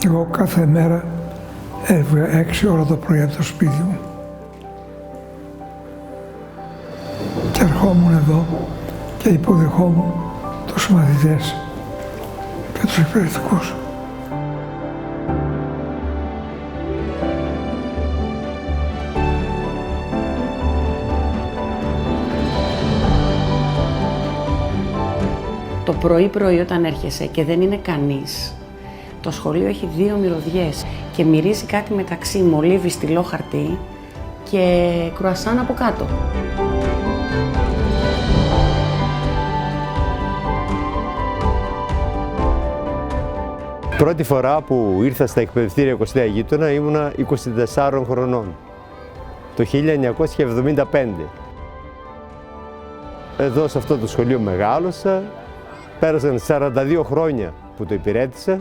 Εγώ κάθε μέρα έβγα 6 ώρα το πρωί από το σπίτι μου και ερχόμουν εδώ και υποδεχόμουν τους μαθητές και τους εκπαιδευτικούς. Το πρωί-πρωί όταν έρχεσαι και δεν είναι κανείς, το σχολείο έχει 2 μυρωδιές και μυρίζει κάτι μεταξύ μολύβι, στυλό χαρτί και κρουασάν από κάτω. Πρώτη φορά που ήρθα στα εκπαιδευτήρια Κωστέα Γείτονα ήμουνα 24 χρονών, το 1975. Εδώ σε αυτό το σχολείο μεγάλωσα, πέρασαν 42 χρόνια που το υπηρέτησα,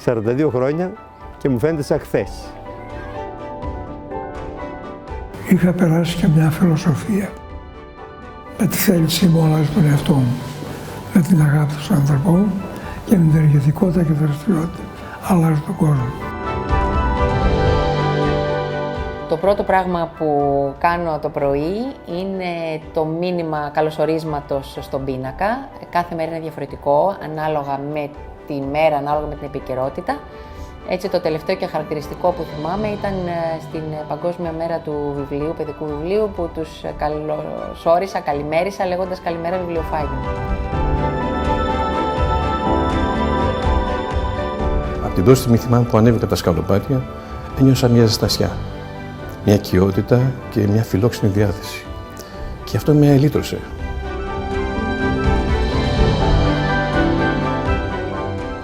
42 χρόνια και μου φαίνεται σαν χθες. Είχα περάσει και μια φιλοσοφία με τη θέλησή μου αλλάζει τον εαυτό μου, με την αγάπη του άνθρωπου και με την ενεργητικότητα και δραστηριότητα. Αλλάζω τον κόσμο. Το πρώτο πράγμα που κάνω το πρωί είναι το μήνυμα καλωσορίσματος στον πίνακα. Κάθε μέρα είναι διαφορετικό, ανάλογα με τη μέρα, ανάλογα με την επικαιρότητα. Έτσι το τελευταίο και χαρακτηριστικό που θυμάμαι ήταν στην Παγκόσμια Μέρα του Βιβλίου, Παιδικού Βιβλίου, που τους καλωσόρισα, καλημέρισα λέγοντας «Καλημέρα βιβλιοφάγοι». Από την πρώτη στιγμή θυμάμαι που ανέβηκα τα σκαλοπάτια, ένιωσα μια ζεστασιά, μια οικειότητα και μια φιλόξενη διάθεση. Και αυτό με ελύτρωσε.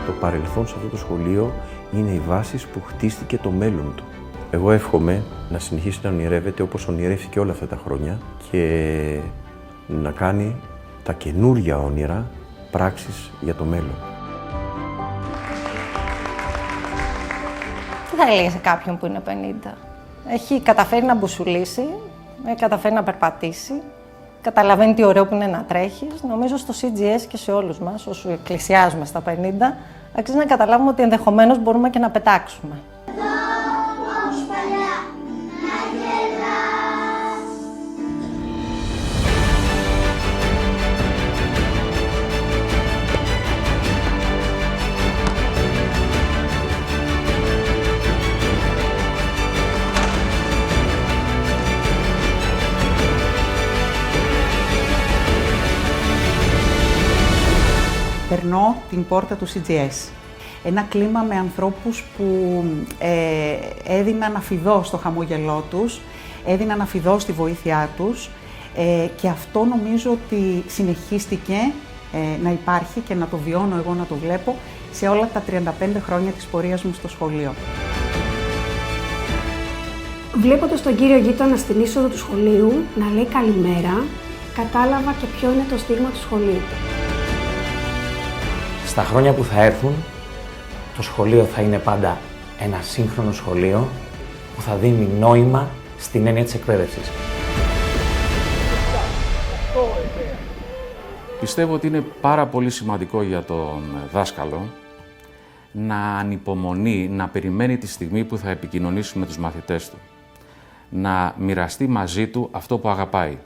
Το παρελθόν σε αυτό το σχολείο είναι οι βάσεις που χτίστηκε το μέλλον του. Εγώ εύχομαι να συνεχίσει να ονειρεύεται όπως ονειρεύτηκε όλα αυτά τα χρόνια και να κάνει τα καινούργια όνειρα πράξεις για το μέλλον. Τι θα έλεγε σε κάποιον που είναι 50. Έχει καταφέρει να μπουσουλήσει, έχει καταφέρει να περπατήσει, καταλαβαίνει τι ωραίο που είναι να τρέχεις. Νομίζω στο CGS και σε όλους μας, όσους εκκλησιάζουμε στα 50, αξίζει να καταλάβουμε ότι ενδεχομένως μπορούμε και να πετάξουμε. Περνώ την πόρτα του CGS. Ένα κλίμα με ανθρώπους που έδιναν αφιδό στο χαμόγελό τους, έδιναν αφιδό στη βοήθειά τους και αυτό νομίζω ότι συνεχίστηκε να υπάρχει και να το βιώνω εγώ, να το βλέπω σε όλα τα 35 χρόνια της πορείας μου στο σχολείο. Βλέποντας τον κύριο γείτονα στην είσοδο του σχολείου να λέει καλημέρα, κατάλαβα και ποιο είναι το στίγμα του σχολείου. Στα χρόνια που θα έρθουν, το σχολείο θα είναι πάντα ένα σύγχρονο σχολείο που θα δίνει νόημα στην έννοια της εκπαίδευσης. Πιστεύω ότι είναι πάρα πολύ σημαντικό για τον δάσκαλο να ανυπομονεί, να περιμένει τη στιγμή που θα επικοινωνήσει με τους μαθητές του. Να μοιραστεί μαζί του αυτό που αγαπάει.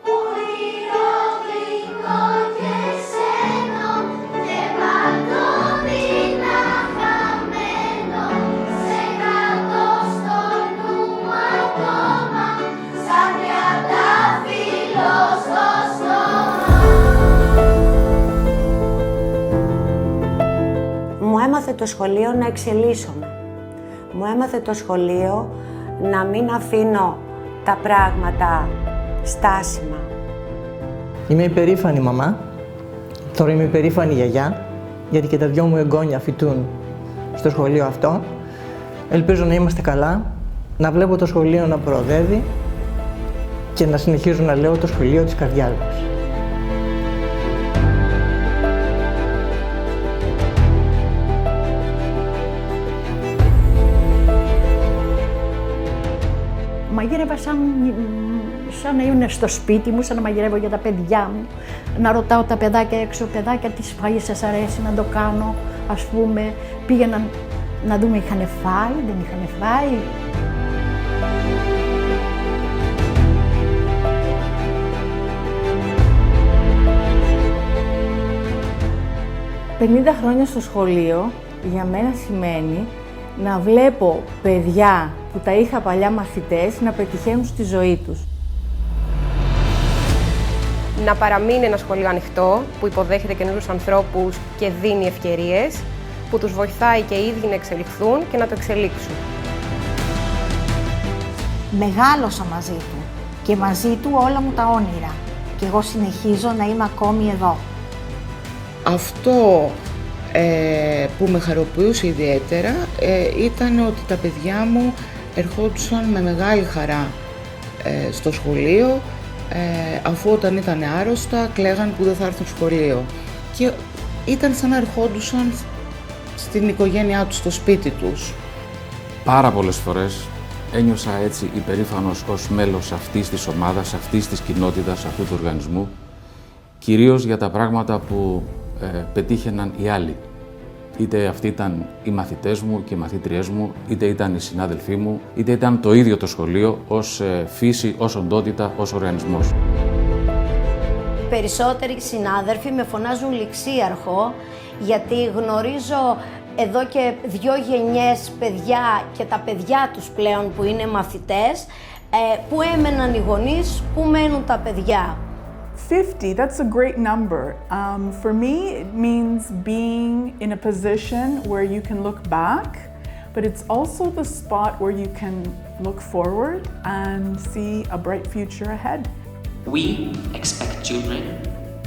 Μου έμαθε το σχολείο να εξελίσσομαι. Μου έμαθε το σχολείο να μην αφήνω τα πράγματα στάσιμα. Είμαι υπερήφανη μαμά, τώρα είμαι υπερήφανη γιαγιά, γιατί και τα δυο μου εγγόνια φοιτούν στο σχολείο αυτό. Ελπίζω να είμαστε καλά, να βλέπω το σχολείο να προοδεύει και να συνεχίζω να λέω το σχολείο της καρδιάς μας. Μαγείρευα σαν να είναι στο σπίτι μου, σαν να μαγειρεύω για τα παιδιά μου. Να ρωτάω τα παιδάκια έξω, παιδάκια τι φαγή σας αρέσει να το κάνω, ας πούμε. Πήγαιναν να δούμε είχαν φάει, δεν είχαν φάει. «50 χρόνια στο σχολείο» για μένα σημαίνει να βλέπω παιδιά που τα είχα παλιά μαθητές να πετυχαίνουν στη ζωή τους. Να παραμείνει ένα σχολείο ανοιχτό, που υποδέχεται καινούριους ανθρώπους και δίνει ευκαιρίες, που τους βοηθάει και οι ίδιοι να εξελιχθούν και να το εξελίξουν. Μεγάλωσα μαζί του και μαζί του όλα μου τα όνειρα και εγώ συνεχίζω να είμαι ακόμη εδώ. Αυτό που με χαροποιούσε ιδιαίτερα ήταν ότι τα παιδιά μου ερχόντουσαν με μεγάλη χαρά στο σχολείο, αφού όταν ήταν άρρωστα κλαίγαν που δεν θα έρθουν στο σχολείο. Και ήταν σαν να ερχόντουσαν στην οικογένειά τους, στο σπίτι τους. Πάρα πολλές φορές ένιωσα έτσι υπερήφανος ως μέλος αυτής της ομάδας, αυτής της κοινότητας, αυτού του οργανισμού, κυρίως για τα πράγματα που πετύχαιναν οι άλλοι. Είτε αυτοί ήταν οι μαθητές μου και οι μαθήτριές μου, είτε ήταν οι συνάδελφοί μου, είτε ήταν το ίδιο το σχολείο ως φύση, ως οντότητα, ως οργανισμός. Περισσότεροι συνάδελφοι με φωνάζουν ληξίαρχο, γιατί γνωρίζω εδώ και 2 γενιές παιδιά και τα παιδιά τους πλέον που είναι μαθητές, που έμεναν οι γονείς, που μένουν τα παιδιά. 50, that's a great number. For me, it means being in a position where you can look back, but it's also the spot where you can look forward and see a bright future ahead. We expect children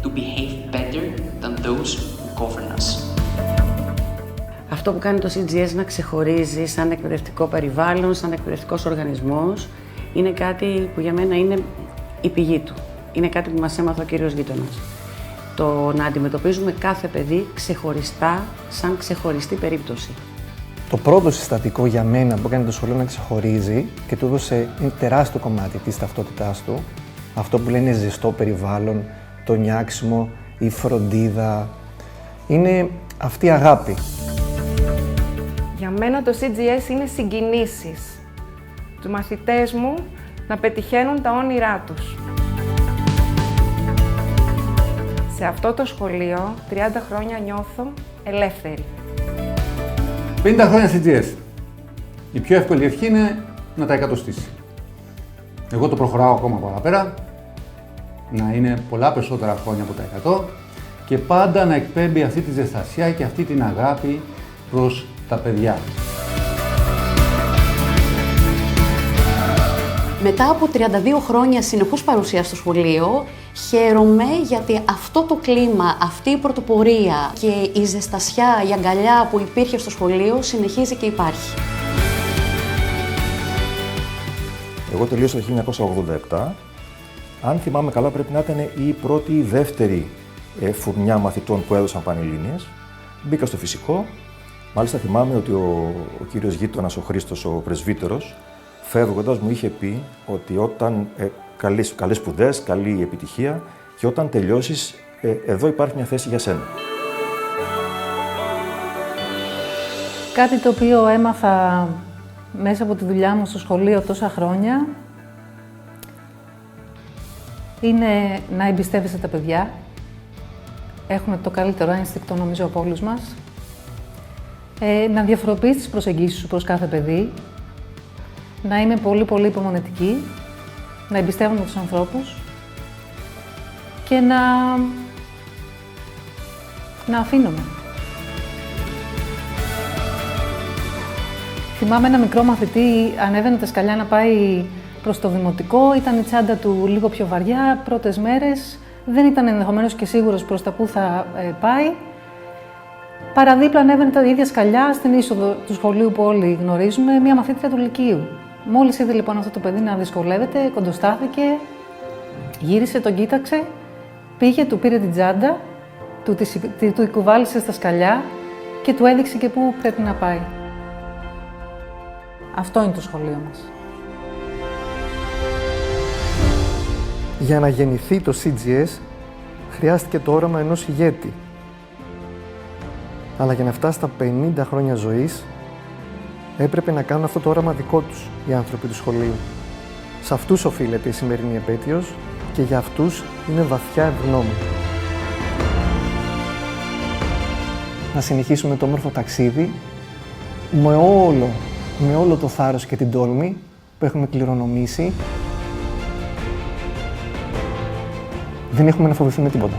to behave better than those who govern us. Αυτό που κάνει το CGS να ξεχωρίζει σαν εκπαιδευτικό περιβάλλον, σαν εκπαιδευτικός οργανισμός, είναι κάτι που για μένα είναι η πηγή του. Είναι κάτι που μας έμαθε ο κύριος γείτονας. Το να αντιμετωπίζουμε κάθε παιδί ξεχωριστά, σαν ξεχωριστή περίπτωση. Το πρώτο συστατικό για μένα που έκανε το σχολείο να ξεχωρίζει και του έδωσε ένα τεράστιο κομμάτι της ταυτότητάς του, αυτό που λένε ζεστό περιβάλλον, το νιάξιμο, η φροντίδα, είναι αυτή η αγάπη. Για μένα το CGS είναι συγκινήσεις. Τους μαθητές μου να πετυχαίνουν τα όνειρά τους. Σε αυτό το σχολείο, 30 χρόνια νιώθω ελεύθερη. 50 χρόνια CGS. Η πιο εύκολη ευχή είναι να τα εκατοστήσει. Εγώ το προχωράω ακόμα παραπέρα, να είναι πολλά περισσότερα χρόνια από τα 100 και πάντα να εκπέμπει αυτή τη ζεστασιά και αυτή την αγάπη προς τα παιδιά. Μετά από 32 χρόνια συνεχούς παρουσία στο σχολείο, χαίρομαι γιατί αυτό το κλίμα, αυτή η πρωτοπορία και η ζεστασιά, η αγκαλιά που υπήρχε στο σχολείο συνεχίζει και υπάρχει. Εγώ τελείωσα το 1987. Αν θυμάμαι καλά, πρέπει να ήταν η πρώτη ή δεύτερη φουρνιά μαθητών που έδωσαν πανελλήνιες. Μπήκα στο φυσικό. Μάλιστα θυμάμαι ότι ο κύριος γείτονας, ο Χρήστος, ο πρεσβύτερος, φεύγοντας μου είχε πει ότι όταν καλές σπουδές, καλή επιτυχία και όταν τελειώσεις, εδώ υπάρχει μια θέση για σένα. Κάτι το οποίο έμαθα μέσα από τη δουλειά μου στο σχολείο τόσα χρόνια είναι να εμπιστεύεσαι τα παιδιά. Έχουν το καλύτερο ένστικτο νομίζω από όλους μας. Να διαφοροποιείς τις προσεγγίσεις σου προς κάθε παιδί. Να είμαι πολύ υπομονετική. Να εμπιστεύομαι τους ανθρώπους. Και να αφήνομαι. Θυμάμαι ένα μικρό μαθητή, ανέβαινε τα σκαλιά να πάει προς το δημοτικό, ήταν η τσάντα του λίγο πιο βαριά, πρώτες μέρες, δεν ήταν ενδεχομένως και σίγουρος προς τα που θα πάει. Παραδίπλα ανέβαινε τα ίδια σκαλιά στην είσοδο του σχολείου που όλοι γνωρίζουμε, μια μαθήτρια του Λυκείου. Μόλις είδε λοιπόν αυτό το παιδί να δυσκολεύεται, κοντοστάθηκε, γύρισε, τον κοίταξε, πήγε, του πήρε την τσάντα, του κουβάλισε στα σκαλιά και του έδειξε και πού πρέπει να πάει. Αυτό είναι το σχολείο μας. Για να γεννηθεί το CGS, χρειάστηκε το όραμα ενός ηγέτη. Αλλά για να φτάσει στα 50 χρόνια ζωής, Έπρεπε να κάνουν αυτό το όραμα δικό τους οι άνθρωποι του σχολείου. Σε αυτούς οφείλεται η σημερινή επέτειος και για αυτούς είναι βαθιά ευγνώμων. Να συνεχίσουμε το όμορφο ταξίδι με όλο το θάρρος και την τόλμη που έχουμε κληρονομήσει. Δεν έχουμε να φοβηθούμε τίποτα.